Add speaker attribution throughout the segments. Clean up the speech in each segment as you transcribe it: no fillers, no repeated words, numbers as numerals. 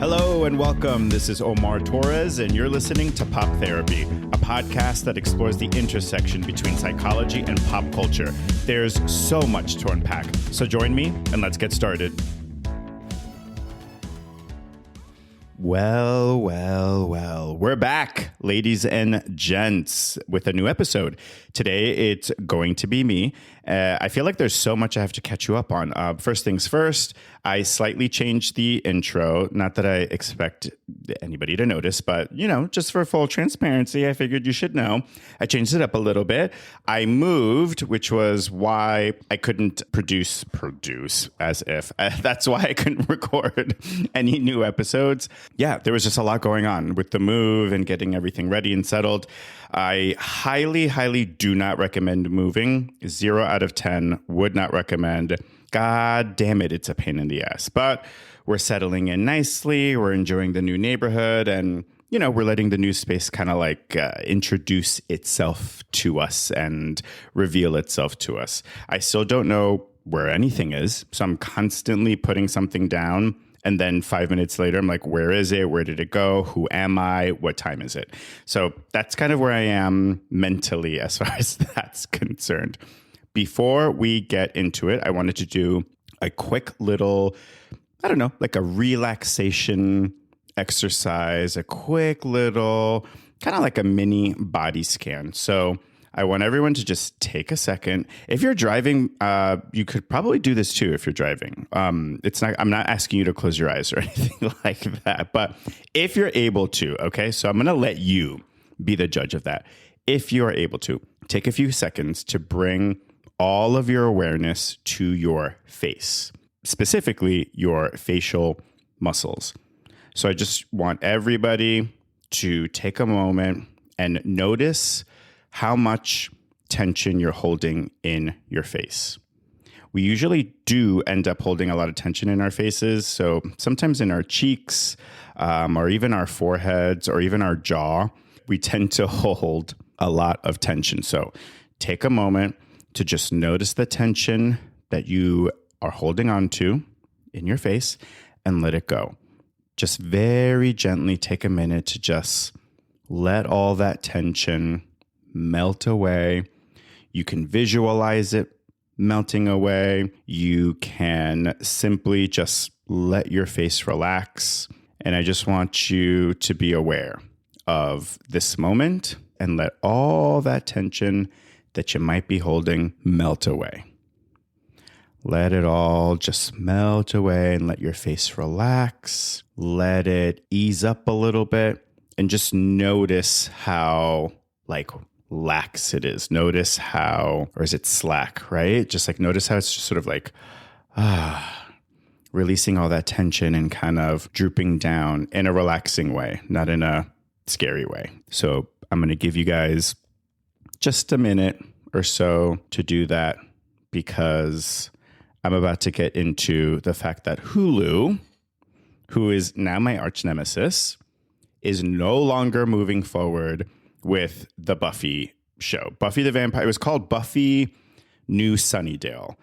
Speaker 1: Hello and welcome. This is Omar Torres, and you're listening to Pop Therapy, a podcast that explores the intersection between psychology and pop culture. There's so much to unpack. So join me and let's get started. Well, we're back, ladies and gents, with a new episode. Today, it's going to be me. I feel like there's so much I have to catch you up on. First things first, I slightly changed the intro. Not that I expect anybody to notice, but, you know, just for full transparency, I figured you should know. I changed it up a little bit. I moved, which was why I couldn't produce as if. That's why I couldn't record any new episodes. Yeah, there was just a lot going on with the move and getting everything ready and settled. I highly do not recommend moving. 0 out of 10 would not recommend. God damn it, it's a pain in the ass. But we're settling in nicely. We're enjoying the new neighborhood. And, you know, we're letting the new space kind of like introduce itself to us and reveal itself to us. I still don't know where anything is. So I'm constantly putting something down. And then 5 minutes later, I'm like, where is it? Where did it go? Who am I? What time is it? So that's kind of where I am mentally as far as that's concerned. Before we get into it, I wanted to do a quick little, I don't know, like a relaxation exercise, a quick little, kind of like a mini body scan. So I want everyone to just take a second. If you're driving, you could probably do this too if you're driving. I'm not asking you to close your eyes or anything like that. But if you're able to, okay, so I'm going to let you be the judge of that. If you are able to, take a few seconds to bring all of your awareness to your face, specifically your facial muscles. So I just want everybody to take a moment and notice how much tension you're holding in your face. We usually do end up holding a lot of tension in our faces. So sometimes in our cheeks, or even our foreheads, or even our jaw, we tend to hold a lot of tension. So take a moment to just notice the tension that you are holding on to in your face and let it go. Just very gently take a minute to just let all that tension melt away. You can visualize it melting away. You can simply just let your face relax. And I just want you to be aware of this moment and let all that tension that you might be holding melt away. Let it all just melt away and let your face relax. Let it ease up a little bit and just notice how lax it is. Notice how, or is it slack, right? Just like notice how it's just sort of like, releasing all that tension and kind of drooping down in a relaxing way, not in a scary way. So I'm going to give you guys just a minute or so to do that because I'm about to get into the fact that Hulu, who is now my arch nemesis, is no longer moving forward with the Buffy show. Buffy the Vampire, it was called Buffy New Sunnydale.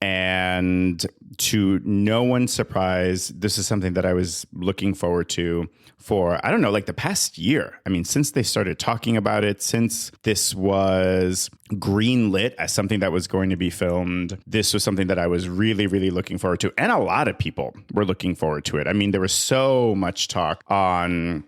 Speaker 1: And to no one's surprise, this is something that I was looking forward to for, I don't know, like the past year. I mean, since they started talking about it, since this was greenlit as something that was going to be filmed, this was something that I was really looking forward to. And a lot of people were looking forward to it. I mean, there was so much talk on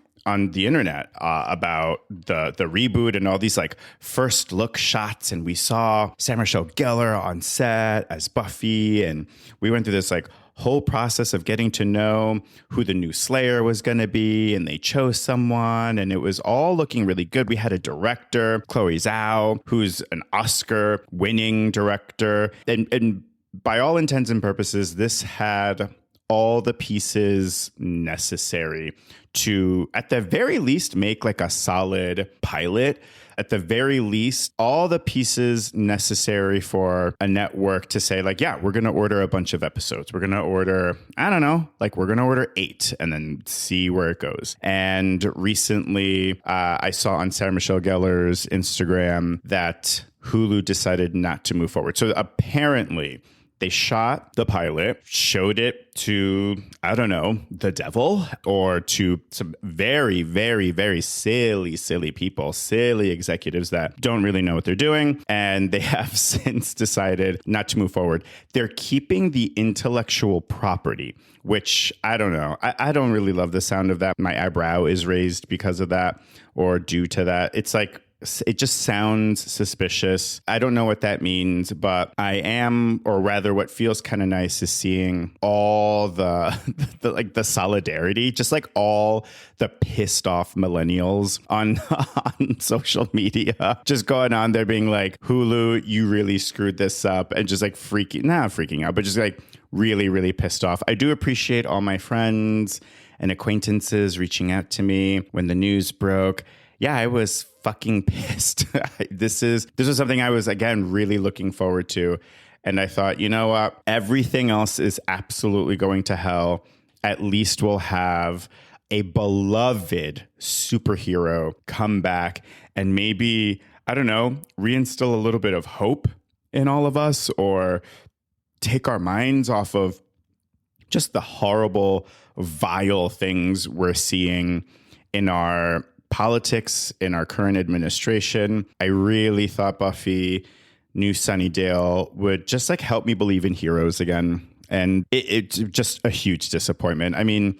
Speaker 1: the internet about the reboot and all these like first look shots. And we saw Sarah Michelle Gellar on set as Buffy. And we went through this like whole process of getting to know who the new Slayer was going to be. And they chose someone and it was all looking really good. We had a director, Chloe Zhao, who's an Oscar winning director. And by all intents and purposes, this had all the pieces necessary to, at the very least, make like a solid pilot. At the very least, all the pieces necessary for a network to say like, yeah, we're going to order a bunch of episodes. We're going to order, I don't know, like we're going to order 8 and then see where it goes. And recently I saw on Sarah Michelle Gellar's Instagram that Hulu decided not to move forward. So apparently They shot the pilot, showed it to, I don't know, the devil or to some very, very, very silly people, silly executives that don't really know what they're doing. And they have since decided not to move forward. They're keeping the intellectual property, which I don't know. I don't really love the sound of that. My eyebrow is raised because of that or due to that. It's like, it just sounds suspicious. I don't know what that means, but I am, or rather what feels kind of nice is seeing all the solidarity, just like all the pissed off millennials on social media, just going on there being like, Hulu, you really screwed this up, and just like not freaking out, but just like really, really pissed off. I do appreciate all my friends and acquaintances reaching out to me when the news broke. Yeah, I was fucking pissed. This was something I was, again, really looking forward to. And I thought, you know what? Everything else is absolutely going to hell. At least we'll have a beloved superhero come back and maybe, I don't know, reinstill a little bit of hope in all of us, or take our minds off of just the horrible, vile things we're seeing in our politics, in our current administration. I really thought Buffy, New Sunnydale would just like help me believe in heroes again. And it's just a huge disappointment. I mean,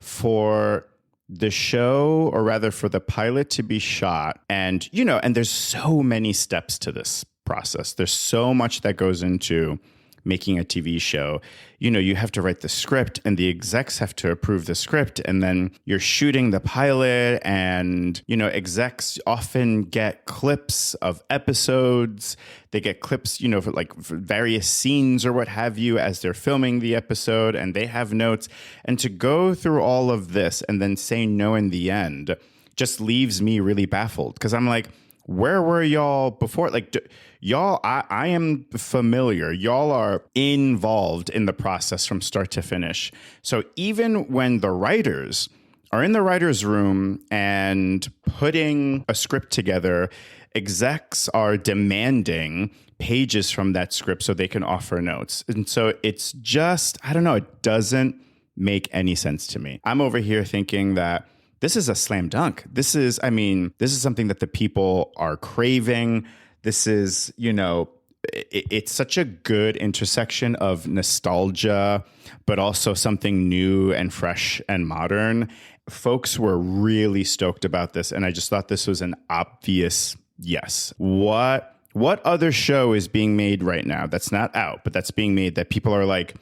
Speaker 1: for the show, or rather for the pilot to be shot, and, you know, and there's so many steps to this process. There's so much that goes into making a TV show. You know, you have to write the script and the execs have to approve the script, and then you're shooting the pilot, and, you know, execs often get clips of episodes. They get clips, you know, for various scenes or what have you as they're filming the episode, and they have notes. And to go through all of this and then say no in the end just leaves me really baffled, because I'm like, where were y'all before? Like, y'all, I am familiar. Y'all are involved in the process from start to finish. So even when the writers are in the writer's room and putting a script together, execs are demanding pages from that script so they can offer notes. And so it's just, I don't know, it doesn't make any sense to me. I'm over here thinking that this is a slam dunk. This is something that the people are craving. This is, you know, it's such a good intersection of nostalgia, but also something new and fresh and modern. Folks were really stoked about this, and I just thought this was an obvious yes. What other show is being made right now that's not out, but that's being made that people are like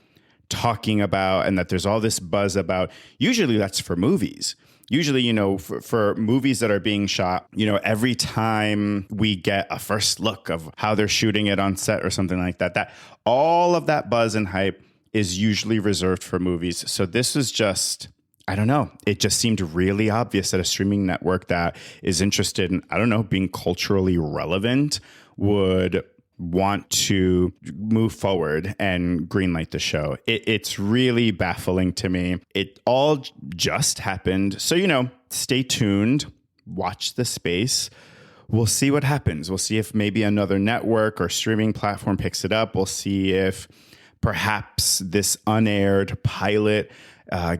Speaker 1: talking about and that there's all this buzz about? Usually that's for movies. Usually, you know, for movies that are being shot, you know, every time we get a first look of how they're shooting it on set or something like that, that all of that buzz and hype is usually reserved for movies. So this is just, I don't know, it just seemed really obvious that a streaming network that is interested in, I don't know, being culturally relevant would want to move forward and greenlight the show. It's really baffling to me. It all just happened. So, you know, stay tuned, watch the space. We'll see what happens. We'll see if maybe another network or streaming platform picks it up. We'll see if perhaps this unaired pilot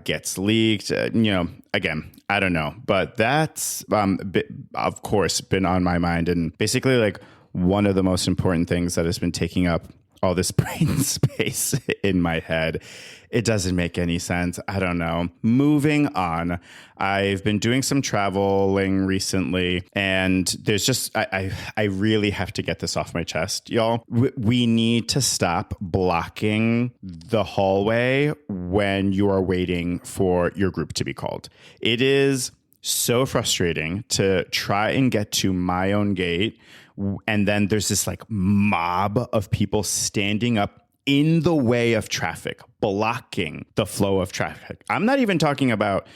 Speaker 1: gets leaked. You know, again, I don't know. But that's, of course, been on my mind. And basically, like, one of the most important things that has been taking up all this brain space in my head. It doesn't make any sense. I don't know. Moving on. I've been doing some traveling recently, and there's just, I really have to get this off my chest, y'all. We need to stop blocking the hallway when you are waiting for your group to be called. It is so frustrating to try and get to my own gate, and then there's this like mob of people standing up in the way of traffic, blocking the flow of traffic. I'm not even talking about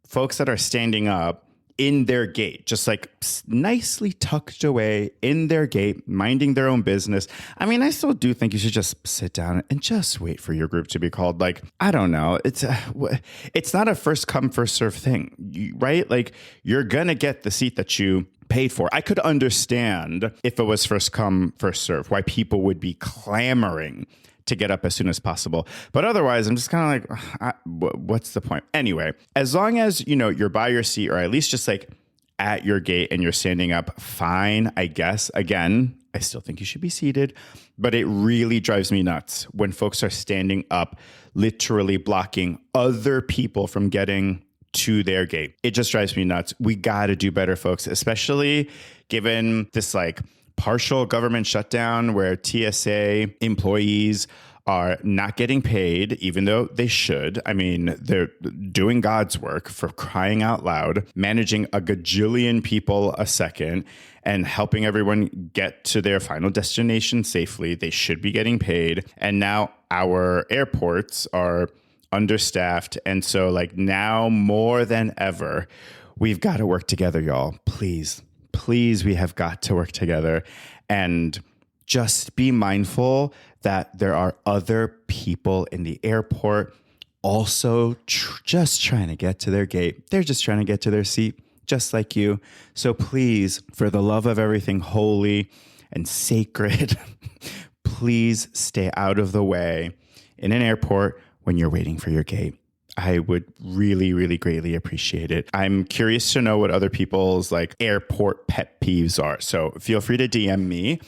Speaker 1: folks that are standing up in their gate, just like nicely tucked away in their gate, minding their own business. I mean, I still do think you should just sit down and just wait for your group to be called. Like, I don't know. It's not a first come, first serve thing, right? Like, you're going to get the seat that you paid for. I could understand if it was first come, first serve, why people would be clamoring to get up as soon as possible. But otherwise, I'm just kind of like, what's the point? Anyway, as long as, you're by your seat, or at least just like at your gate and you're standing up, fine, I guess. Again, I still think you should be seated, but it really drives me nuts when folks are standing up, literally blocking other people from getting to their gate. It just drives me nuts. We got to do better, folks, especially given this like partial government shutdown where TSA employees are not getting paid, even though they should. I mean, they're doing God's work, for crying out loud, managing a gajillion people a second and helping everyone get to their final destination safely. They should be getting paid. And now our airports are understaffed. And so like now more than ever, we've got to work together, y'all. Please, we have got to work together and just be mindful that there are other people in the airport also just trying to get to their gate. They're just trying to get to their seat, just like you. So please, for the love of everything holy and sacred, please stay out of the way in an airport when you're waiting for your gate. I would really, really greatly appreciate it. I'm curious to know what other people's like airport pet peeves are. So feel free to DM me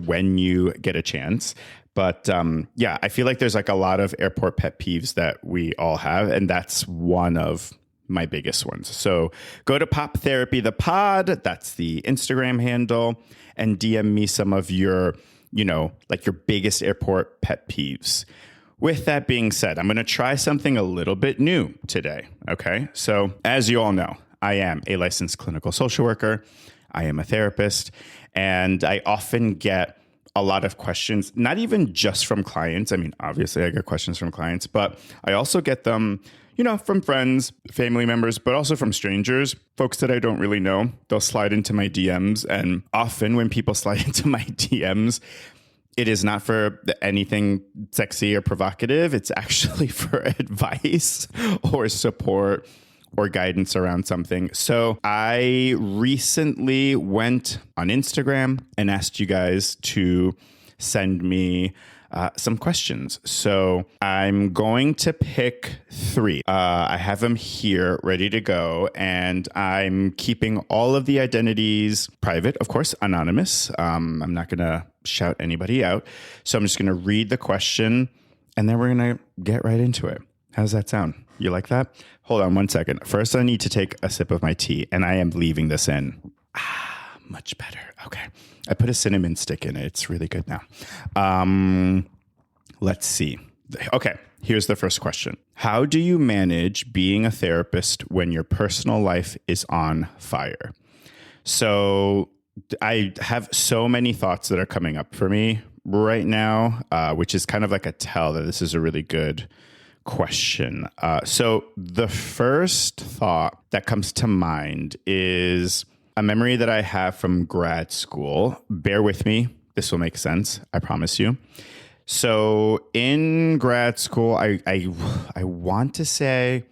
Speaker 1: when you get a chance. But yeah, I feel like there's like a lot of airport pet peeves that we all have. And that's one of my biggest ones. So go to Pop Therapy the Pod. That's the Instagram handle, and DM me some of your, like your biggest airport pet peeves. With that being said, I'm going to try something a little bit new today. Okay. So as you all know, I am a licensed clinical social worker. I am a therapist, and I often get a lot of questions, not even just from clients. I mean, obviously I get questions from clients, but I also get them, from friends, family members, but also from strangers, folks that I don't really know. They'll slide into my DMs. And often when people slide into my DMs, it is not for anything sexy or provocative. It's actually for advice or support or guidance around something. So I recently went on Instagram and asked you guys to send me some questions. So I'm going to pick 3. I have them here ready to go, and I'm keeping all of the identities private, of course, anonymous. I'm not going to shout anybody out. So I'm just going to read the question, and then we're going to get right into it. How's that sound? You like that? Hold on one second. First, I need to take a sip of my tea, and I am leaving this in. Much better. Okay. I put a cinnamon stick in it. It's really good now. Let's see. Okay. Here's the first question. How do you manage being a therapist when your personal life is on fire? So I have so many thoughts that are coming up for me right now, which is kind of like a tell that this is a really good question. So the first thought that comes to mind is a memory that I have from grad school. Bear with me. This will make sense. I promise you. So in grad school, I want to say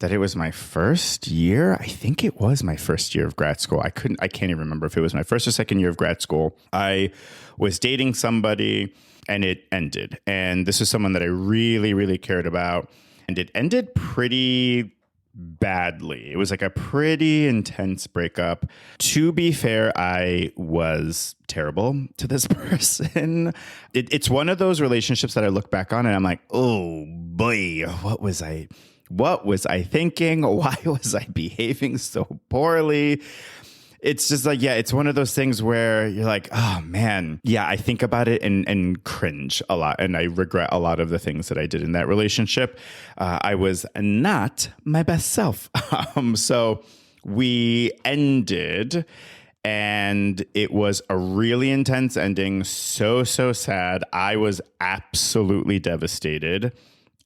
Speaker 1: that it was my first year. I think it was my first year of grad school. I can't even remember if it was my first or second year of grad school. I was dating somebody and it ended. And this was someone that I really, really cared about. And it ended pretty badly. It was like a pretty intense breakup. To be fair, I was terrible to this person. It's one of those relationships that I look back on and I'm like, oh boy, what was I thinking? Why was I behaving so poorly? It's just like, yeah, it's one of those things where you're like, oh man, yeah, I think about it and cringe a lot. And I regret a lot of the things that I did in that relationship. I was not my best self. So we ended, and it was a really intense ending. So sad. I was absolutely devastated.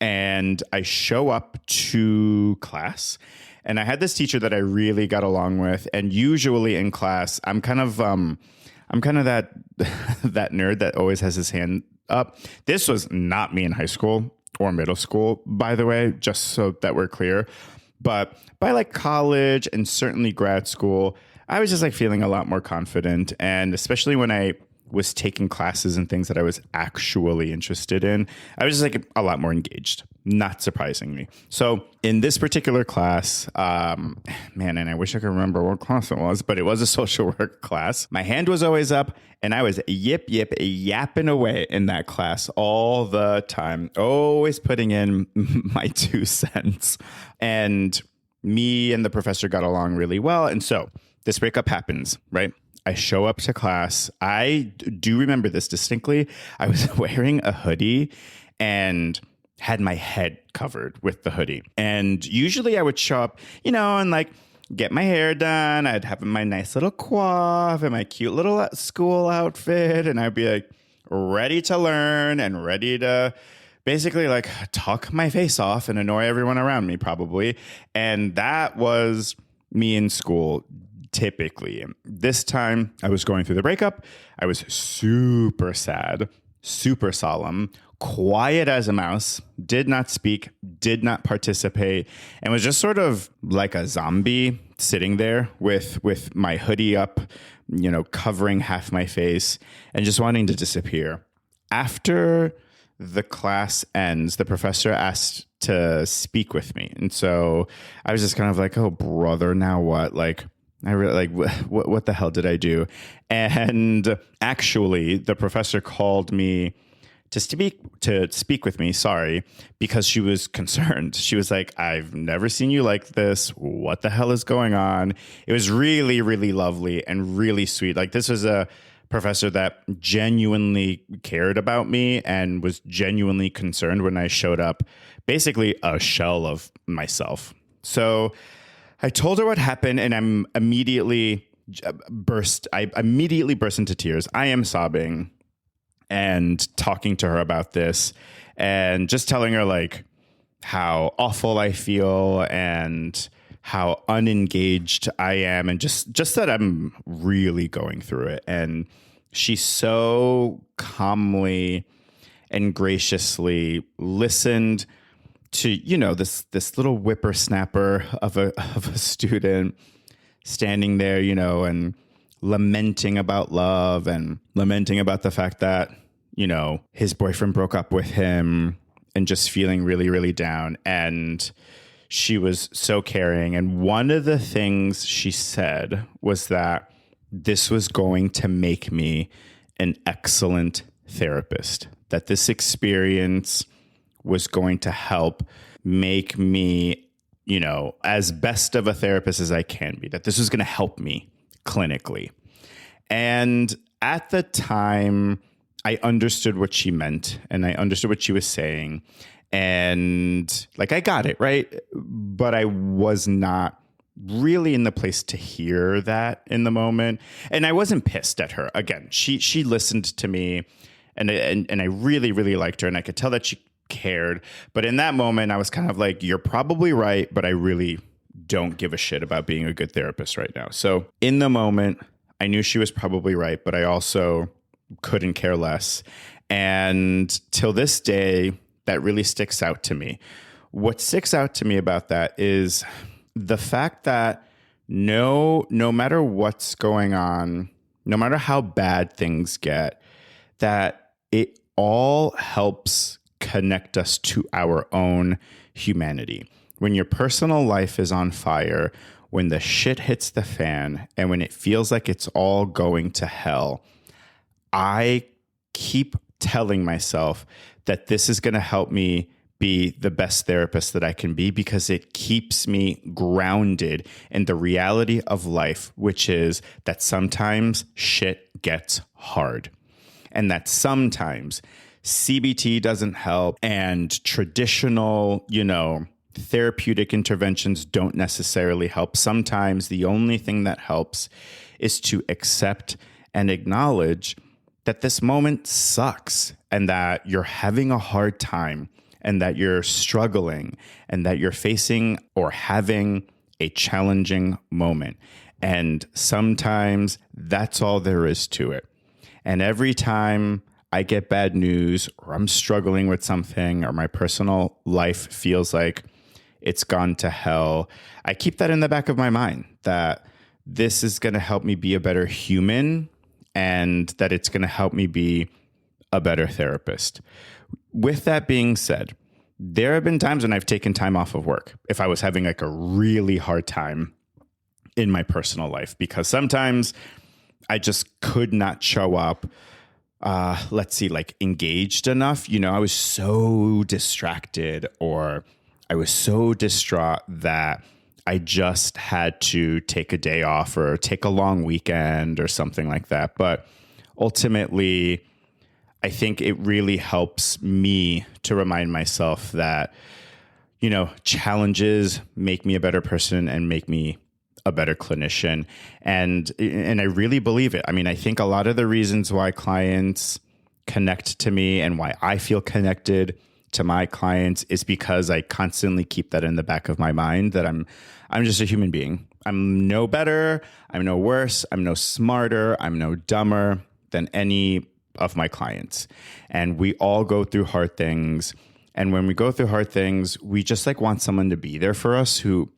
Speaker 1: And I show up to class, and I had this teacher that I really got along with. And usually in class, I'm kind of that that nerd that always has his hand up. This was not me in high school or middle school, by the way, just so that we're clear. But by like college and certainly grad school, I was just like feeling a lot more confident. And especially when I was taking classes and things that I was actually interested in, I was just like a lot more engaged, not surprising me. So in this particular class, man, and I wish I could remember what class it was, but it was a social work class. My hand was always up and I was yapping away in that class all the time, always putting in my 2 cents. And me and the professor got along really well. And so this breakup happens, right? I show up to class. I do remember this distinctly. I was wearing a hoodie and had my head covered with the hoodie. And usually I would show up, and like get my hair done. I'd have my nice little coif and my cute little school outfit. And I'd be like ready to learn and ready to basically like talk my face off and annoy everyone around me probably. And that was me in school. Typically, this time I was going through the breakup. I was super sad, super solemn, quiet as a mouse, did not speak, did not participate, and was just sort of like a zombie sitting there with my hoodie up, covering half my face and just wanting to disappear. After the class ends, the professor asked to speak with me. And so I was just kind of like, oh, brother, now what? Like, I really what the hell did I do? And actually, the professor called me to speak with me. Sorry, because she was concerned. She was like, "I've never seen you like this. What the hell is going on?" It was really, really lovely and really sweet. Like, this was a professor that genuinely cared about me and was genuinely concerned when I showed up, basically a shell of myself. So I told her what happened, and I immediately burst into tears. I am sobbing and talking to her about this and just telling her like how awful I feel and how unengaged I am, and just that I'm really going through it. And she so calmly and graciously listened to, this little whippersnapper of a student standing there, and lamenting about love and lamenting about the fact that, his boyfriend broke up with him and just feeling really, really down. And she was so caring. And one of the things she said was that this was going to make me an excellent therapist, that this experience was going to help make me, as best of a therapist as I can be, that this was going to help me clinically. And at the time, I understood what she meant and I understood what she was saying. And like, I got it, right? But I was not really in the place to hear that in the moment. And I wasn't pissed at her. Again, she listened to me and I really, really liked her. And I could tell that she cared. But in that moment, I was kind of like, you're probably right, but I really don't give a shit about being a good therapist right now. So in the moment, I knew she was probably right, but I also couldn't care less. And till this day, that really sticks out to me. What sticks out to me about that is the fact that no matter what's going on, no matter how bad things get, that it all helps connect us to our own humanity. When your personal life is on fire, when the shit hits the fan, and when it feels like it's all going to hell, I keep telling myself that this is going to help me be the best therapist that I can be, because it keeps me grounded in the reality of life, which is that sometimes shit gets hard and that sometimes CBT doesn't help and traditional, therapeutic interventions don't necessarily help. Sometimes the only thing that helps is to accept and acknowledge that this moment sucks and that you're having a hard time and that you're struggling and that you're facing or having a challenging moment. And sometimes that's all there is to it. And every time I get bad news or I'm struggling with something or my personal life feels like it's gone to hell, I keep that in the back of my mind, that this is going to help me be a better human and that it's going to help me be a better therapist. With that being said, there have been times when I've taken time off of work if I was having like a really hard time in my personal life, because sometimes I just could not show up, like engaged enough. I was so distracted or I was so distraught that I just had to take a day off or take a long weekend or something like that. But ultimately, I think it really helps me to remind myself that, challenges make me a better person and make me a better clinician. And I really believe it. I mean, I think a lot of the reasons why clients connect to me and why I feel connected to my clients is because I constantly keep that in the back of my mind, that I'm just a human being. I'm no better, I'm no worse, I'm no smarter, I'm no dumber than any of my clients. And we all go through hard things. And when we go through hard things, we just want someone to be there for us who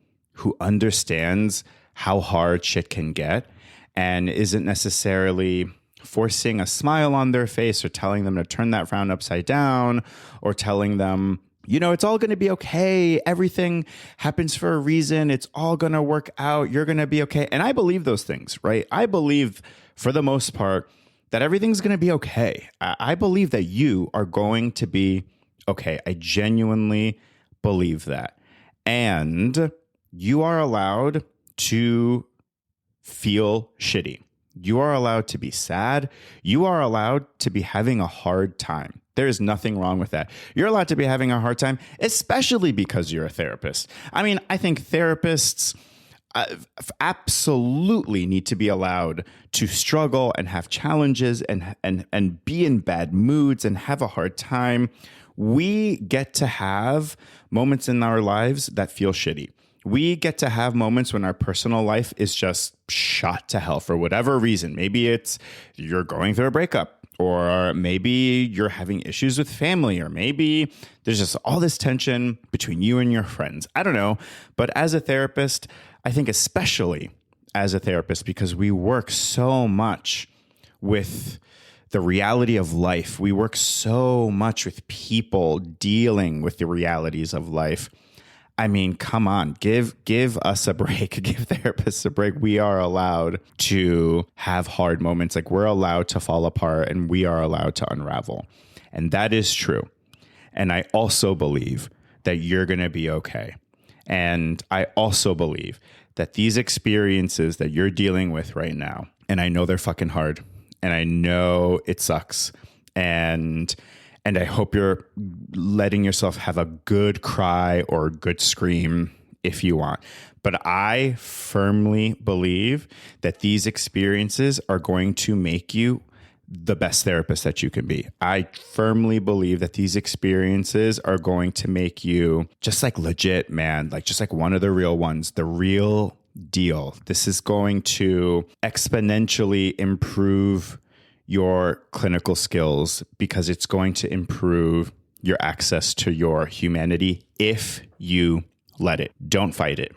Speaker 1: understands how hard shit can get and isn't necessarily forcing a smile on their face or telling them to turn that frown upside down or telling them, it's all going to be okay. Everything happens for a reason. It's all going to work out. You're going to be okay. And I believe those things, right? I believe for the most part that everything's going to be okay. I believe that you are going to be okay. I genuinely believe that. And you are allowed to feel shitty. You are allowed to be sad. You are allowed to be having a hard time. There is nothing wrong with that. You're allowed to be having a hard time, especially because you're a therapist. I mean, I think therapists absolutely need to be allowed to struggle and have challenges and be in bad moods and have a hard time. We get to have moments in our lives that feel shitty. We get to have moments when our personal life is just shot to hell for whatever reason. Maybe it's you're going through a breakup, or maybe you're having issues with family, or maybe there's just all this tension between you and your friends. I don't know. But as a therapist, I think especially as a therapist, because we work so much with the reality of life, we work so much with people dealing with the realities of life. I mean, come on, give us a break, give therapists a break. We are allowed to have hard moments. We're allowed to fall apart and we are allowed to unravel. And that is true. And I also believe that you're going to be okay. And I also believe that these experiences that you're dealing with right now, and I know they're fucking hard, and I know it sucks, and I hope you're letting yourself have a good cry or a good scream if you want. But I firmly believe that these experiences are going to make you the best therapist that you can be. I firmly believe that these experiences are going to make you just legit, man, just one of the real ones, the real deal. This is going to exponentially improve your clinical skills because it's going to improve your access to your humanity if you let it. Don't fight it.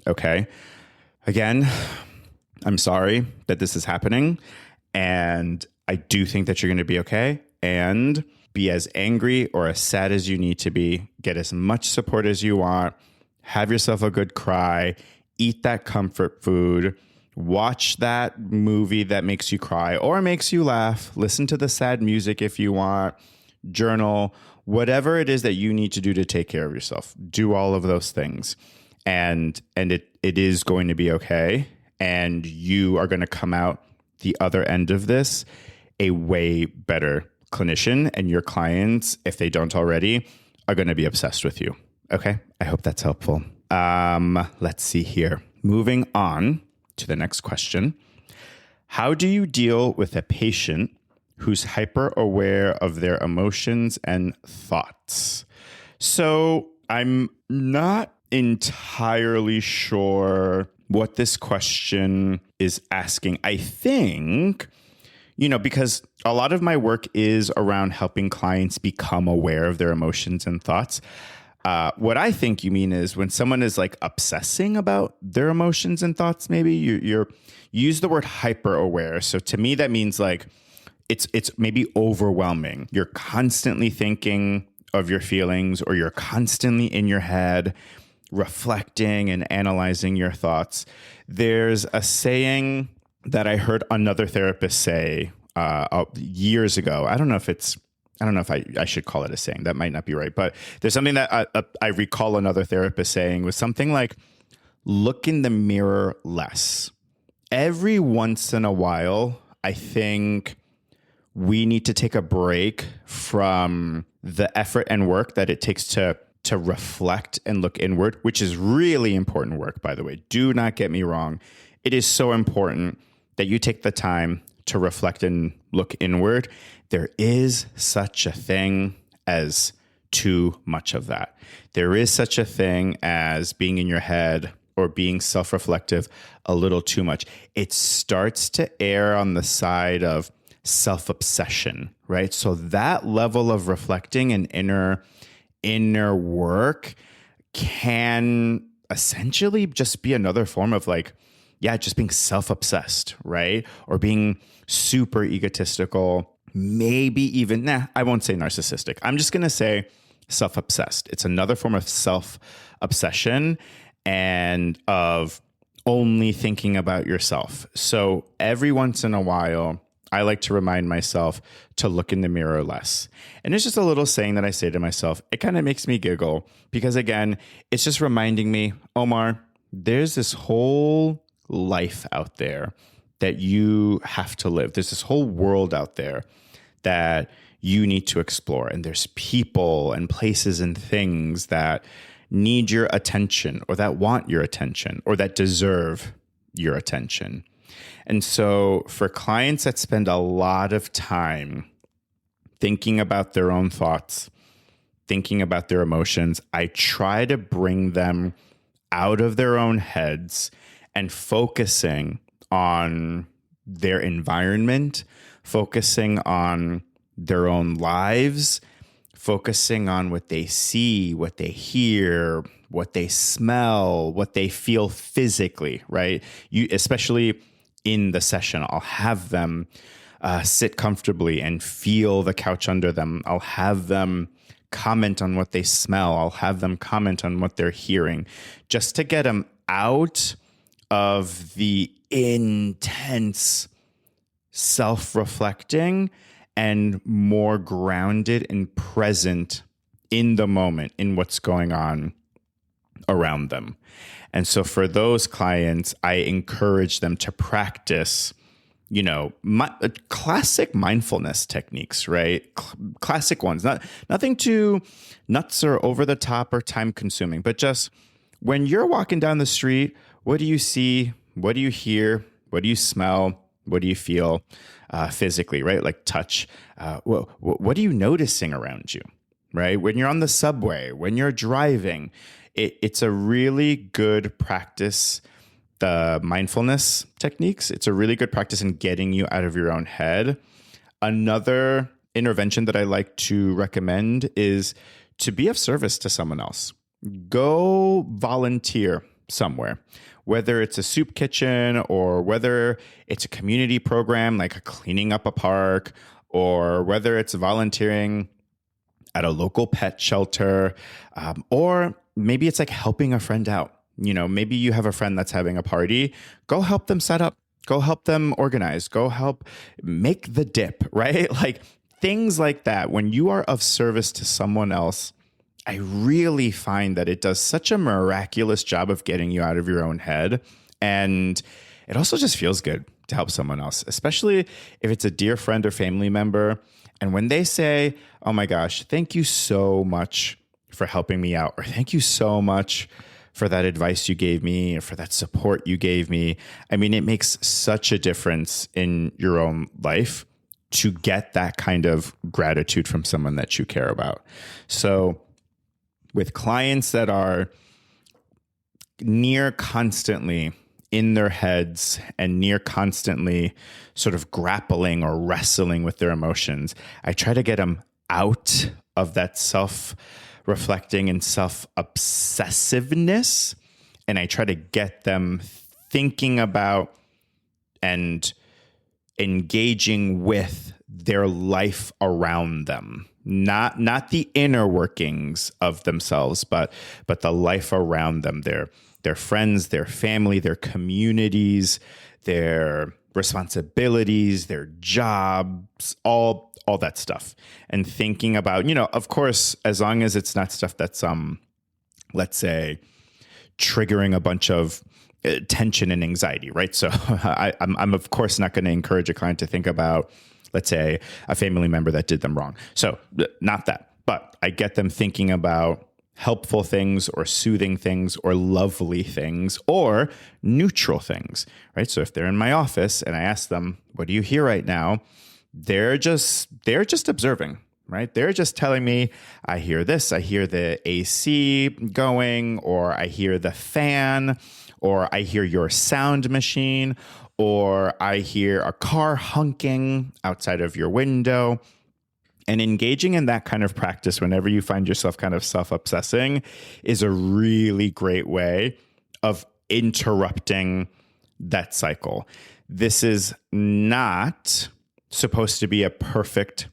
Speaker 1: Okay? Again, I'm sorry that this is happening, and I do think that you're going to be okay, and be as angry or as sad as you need to be. Get as much support as you want. Have yourself a good cry. Eat that comfort food. Watch that movie that makes you cry or makes you laugh. Listen to the sad music if you want. Journal. Whatever it is that you need to do to take care of yourself. Do all of those things. And it is going to be okay. And you are going to come out the other end of this a way better clinician. And your clients, if they don't already, are going to be obsessed with you. Okay? I hope that's helpful. Let's see here. Moving on to the next question. How do you deal with a patient who's hyper aware of their emotions and thoughts? So I'm not entirely sure what this question is asking. I think, because a lot of my work is around helping clients become aware of their emotions and thoughts. What I think you mean is when someone is like obsessing about their emotions and thoughts, maybe you're use the word hyper aware. So to me, that means like it's maybe overwhelming. You're constantly thinking of your feelings, or you're constantly in your head reflecting and analyzing your thoughts. There's a saying that I heard another therapist say years ago. I don't know if I should call it a saying. That might not be right. But there's something that I recall another therapist saying was something like, look in the mirror less. Every once in a while, I think we need to take a break from the effort and work that it takes to reflect and look inward, which is really important work, by the way. Do not get me wrong. It is so important that you take the time to reflect and look inward. There is such a thing as too much of that. There is such a thing as being in your head or being self-reflective a little too much. It starts to err on the side of self-obsession, right? So that level of reflecting and inner work can essentially just be another form of like, just being self-obsessed, right? Or being super egotistical, maybe even, I won't say narcissistic. I'm just going to say self-obsessed. It's another form of self-obsession and of only thinking about yourself. So every once in a while, I like to remind myself to look in the mirror less. And it's just a little saying that I say to myself. It kind of makes me giggle because, again, it's just reminding me, Omar, there's this whole life out there that you have to live. There's this whole world out there that you need to explore. And there's people and places and things that need your attention, or that want your attention, or that deserve your attention. And so for clients that spend a lot of time thinking about their own thoughts, thinking about their emotions, I try to bring them out of their own heads and focusing on their environment, focusing on their own lives, focusing on what they see, what they hear, what they smell, what they feel physically, right? Especially in the session, I'll have them sit comfortably and feel the couch under them. I'll have them comment on what they smell. I'll have them comment on what they're hearing, just to get them out of the intense self-reflecting and more grounded and present in the moment, in what's going on around them. And so for those clients, I encourage them to practice, classic mindfulness techniques, right? Classic ones, nothing too nuts or over the top or time consuming, but just when you're walking down the street, what do you see? What do you hear? What do you smell? What do you feel physically, right? Like touch. What are you noticing around you, right? When you're on the subway, when you're driving, it's a really good practice. The mindfulness techniques, it's a really good practice in getting you out of your own head. Another intervention that I like to recommend is to be of service to someone else. Go volunteer somewhere, whether it's a soup kitchen or whether it's a community program like cleaning up a park, or whether it's volunteering at a local pet shelter, or maybe it's like helping a friend out. Maybe you have a friend that's having a party. Go help them set up. Go help them organize. Go help make the dip, right? Like things like that. When you are of service to someone else, I really find that it does such a miraculous job of getting you out of your own head. And it also just feels good to help someone else, especially if it's a dear friend or family member. And when they say, oh my gosh, thank you so much for helping me out, or thank you so much for that advice you gave me, or for that support you gave me. I mean, it makes such a difference in your own life to get that kind of gratitude from someone that you care about. So with clients that are near constantly in their heads and near constantly sort of grappling or wrestling with their emotions, I try to get them out of that self reflecting and self-obsessiveness. And I try to get them thinking about and engaging with their life around them. Not the inner workings of themselves, but the life around them, their friends, their family, their communities, their responsibilities, their jobs, all that stuff. And thinking about, of course, as long as it's not stuff that's let's say triggering a bunch of tension and anxiety, right? So I'm of course not going to encourage a client to think about, let's say, a family member that did them wrong. So not that, but I get them thinking about helpful things or soothing things or lovely things or neutral things, right? So if they're in my office and I ask them, what do you hear right now? They're just observing, right? They're just telling me, I hear this, I hear the AC going, or I hear the fan, or I hear your sound machine, or I hear a car honking outside of your window. And engaging in that kind of practice whenever you find yourself kind of self-obsessing is a really great way of interrupting that cycle. This is not supposed to be a perfect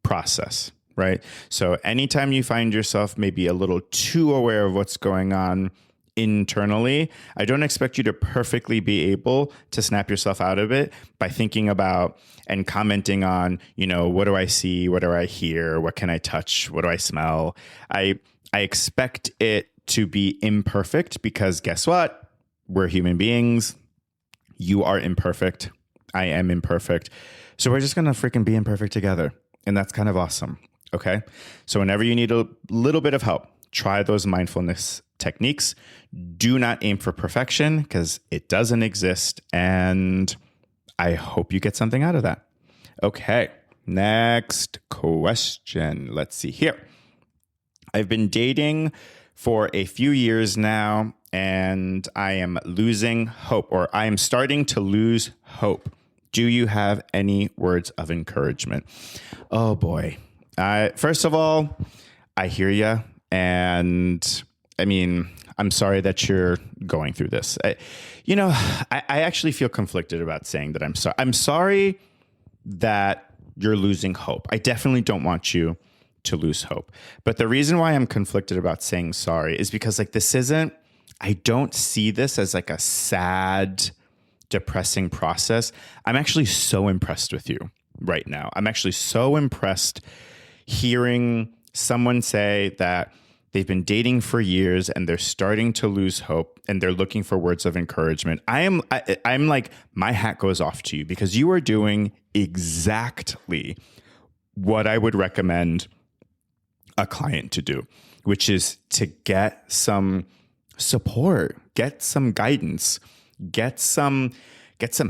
Speaker 1: process, right? So anytime you find yourself maybe a little too aware of what's going on internally, I don't expect you to perfectly be able to snap yourself out of it by thinking about and commenting on, what do I see? What do I hear? What can I touch? What do I smell? I expect it to be imperfect because guess what? We're human beings. You are imperfect. I am imperfect. So we're just going to freaking be imperfect together. And that's kind of awesome. Okay. So whenever you need a little bit of help, try those mindfulness techniques. Do not aim for perfection because it doesn't exist. And I hope you get something out of that. Okay. Next question. Let's see here. I've been dating for a few years now and I am losing hope, or I am starting to lose hope. Do you have any words of encouragement? Oh boy. First of all, I hear you. And I'm sorry that you're going through this. I actually feel conflicted about saying that I'm sorry. I'm sorry that you're losing hope. I definitely don't want you to lose hope. But the reason why I'm conflicted about saying sorry is because I don't see this as like a sad, depressing process. I'm actually so impressed with you right now. I'm actually so impressed hearing someone say that they've been dating for years and they're starting to lose hope and they're looking for words of encouragement. I'm like, my hat goes off to you because you are doing exactly what I would recommend a client to do, which is to get some support, get some guidance, get some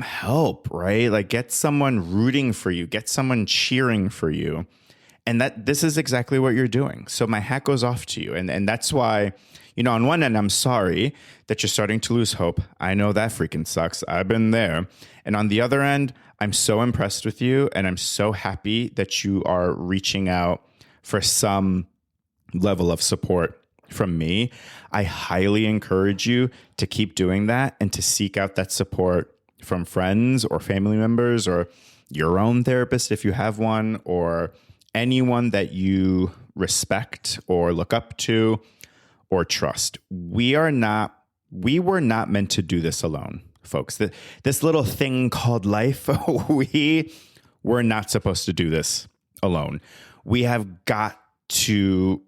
Speaker 1: help, right? Like get someone rooting for you, get someone cheering for you. And this is exactly what you're doing. So my hat goes off to you. And that's why, on one end, I'm sorry that you're starting to lose hope. I know that freaking sucks. I've been there. And on the other end, I'm so impressed with you. And I'm so happy that you are reaching out for some level of support from me. I highly encourage you to keep doing that and to seek out that support from friends or family members or your own therapist if you have one, or anyone that you respect or look up to or trust. We were not meant to do this alone, folks. This little thing called life, we were not supposed to do this alone. We have got to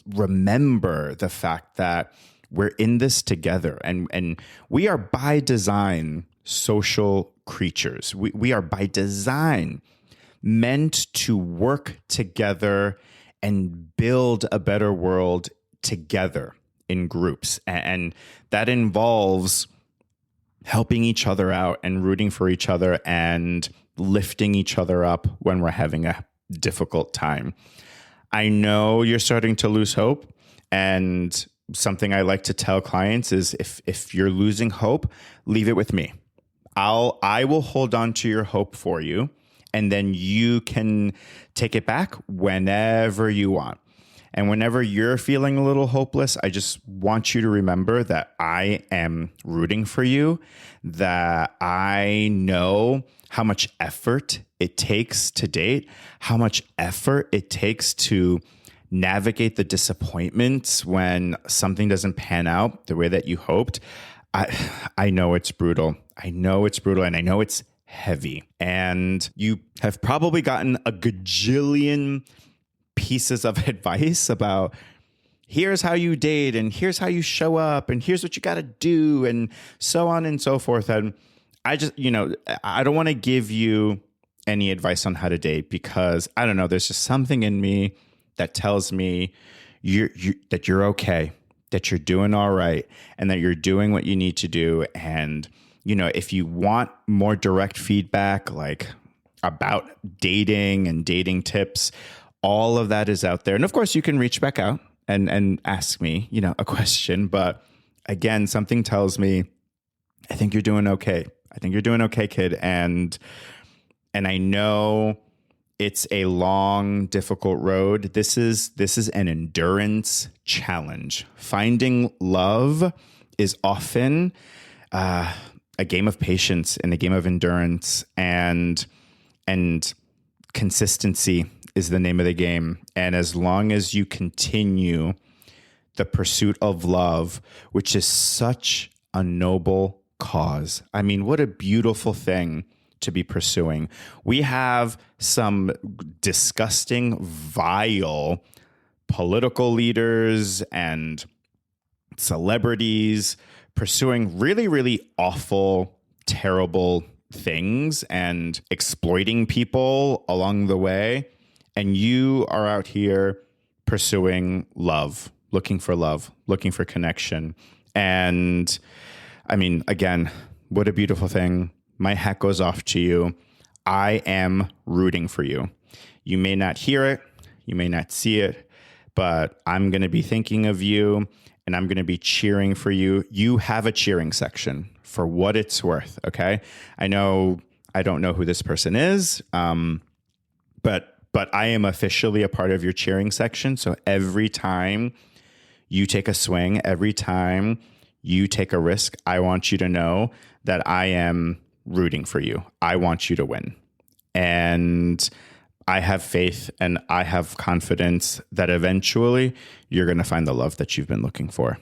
Speaker 1: remember the fact that we're in this together, and we are by design social creatures. We are by design meant to work together and build a better world together in groups. And that involves helping each other out and rooting for each other and lifting each other up when we're having a difficult time. I know you're starting to lose hope, and something I like to tell clients is if you're losing hope, leave it with me. I will hold on to your hope for you. And then you can take it back whenever you want. And whenever you're feeling a little hopeless, I just want you to remember that I am rooting for you, that I know how much effort it takes to date, how much effort it takes to navigate the disappointments when something doesn't pan out the way that you hoped. I know it's brutal. I know it's brutal, and I know it's heavy. And you have probably gotten a gajillion pieces of advice about here's how you date, and here's how you show up, and here's what you got to do, and so on and so forth. And I just, I don't want to give you any advice on how to date because I don't know, there's just something in me that tells me that you're okay, that you're doing all right, and that you're doing what you need to do. And, if you want more direct feedback, like about dating and dating tips, all of that is out there. And of course, you can reach back out and ask me, a question. But again, something tells me, I think you're doing okay. I think you're doing okay, kid. And I know it's a long, difficult road. This is an endurance challenge. Finding love is often a game of patience and a game of endurance, and consistency is the name of the game. And as long as you continue the pursuit of love, which is such a noble cause. I mean, what a beautiful thing to be pursuing. We have some disgusting, vile political leaders and celebrities pursuing really, really awful, terrible things and exploiting people along the way. And you are out here pursuing love, looking for connection. And I mean, again, what a beautiful thing. My hat goes off to you. I am rooting for you. You may not hear it, you may not see it, but I'm going to be thinking of you and I'm going to be cheering for you. You have a cheering section for what it's worth, okay? I don't know who this person is, but I am officially a part of your cheering section. So every time you take a swing, every time you take a risk, I want you to know that I am rooting for you. I want you to win. And I have faith and I have confidence that eventually you're going to find the love that you've been looking for.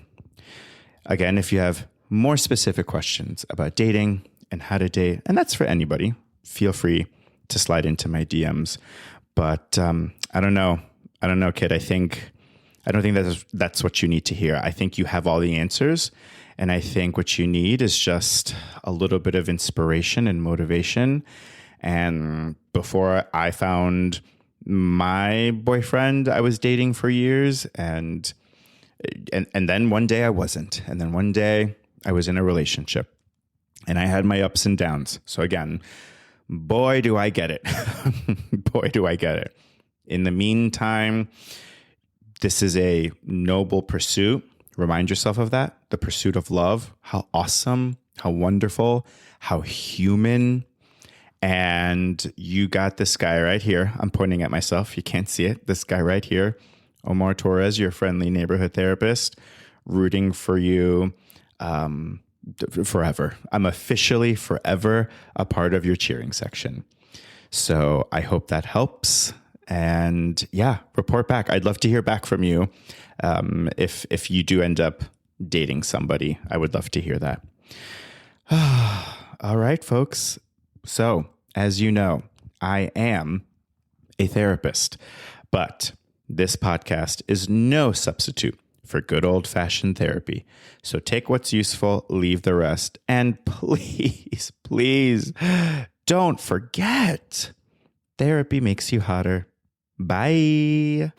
Speaker 1: Again, if you have more specific questions about dating and how to date, and that's for anybody, feel free to slide into my DMs. But I don't know, kid. I don't think that's what you need to hear. I think you have all the answers. And I think what you need is just a little bit of inspiration and motivation. And before I found my boyfriend, I was dating for years. And then one day I wasn't. And then one day I was in a relationship. And I had my ups and downs. So again, boy, do I get it. Boy, do I get it. In the meantime, this is a noble pursuit. Remind yourself of that. The pursuit of love. How awesome, how wonderful, how human. And you got this guy right here. I'm pointing at myself. You can't see it. This guy right here, Omar Torres, your friendly neighborhood therapist, rooting for you forever. I'm officially forever a part of your cheering section. So I hope that helps. And yeah, report back. I'd love to hear back from you. If you do end up dating somebody, I would love to hear that. All right, folks. So as you know, I am a therapist, but this podcast is no substitute for good old-fashioned therapy. So take what's useful, leave the rest, and please, please don't forget, therapy makes you hotter. Bye.